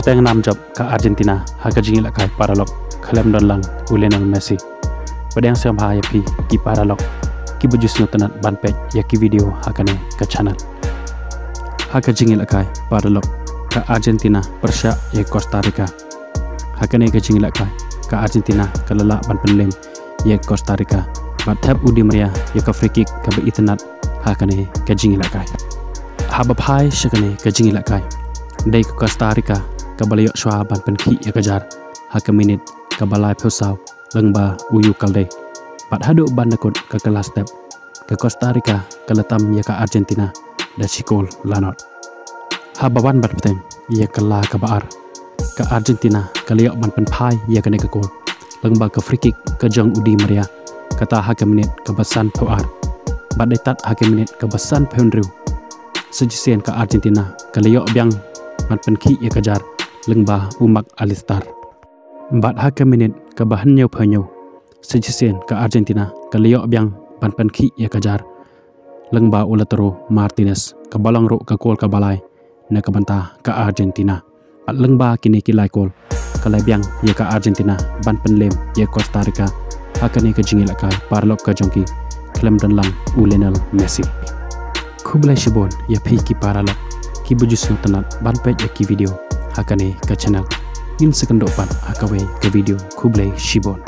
Batang nam job ke Argentina haka jingi lakai paralog kalem don lang Lionel Messi. Badang siam ha yapi ki paralog ki bujus notanat banpej ya ki video hakane ke channel. Haka jingi lakai paralog ke Argentina Persia ya Costa Rica. Hakane ke jingi lakai ke Argentina ke lelak ban penlem ya Costa Rica. Bat tab udi Maria ya ke free kick ke itanat hakane ke jingi lakai. Haba phai shakane ke jingi lakai. Dari ke Costa Rica ke balayok shwa ban penki ya kejar haka minit ke balai pesau lengba uyu kalde bat haduk ban nakut ke kelas step ke Costa Rica ke letam ya ke Argentina da cikol lanot habawan bat peteng ya ke la ke baar ke Argentina ke liok ban penpai ya ke ne ke gol lengba ke free kick ke jong udi Maria kata haka minit ke besan puar bat detat haka minit ke besan peunriu sejisen ke Argentina ke liok biang ban penki ya kejar lengba umak alistar bat haka minit ke bahan nyau penyu sejisen ke Argentina ke liok biang ban penki ya kejar lengba ulatero Martinez ke balang ro ke gol ke balai na ke bantah ke Argentina bat lengba kini kilai gol ke biang ya ke Argentina ban penlem ya Costa Rica haka ni ke jingil akai parlok ke jongki klem dan lang Lionel Messi kublai shibon ya pi ki paralok ki bujus notanat banpej ya ki video hakane ke channel in sekendok pan akawe ke video kublai shibon.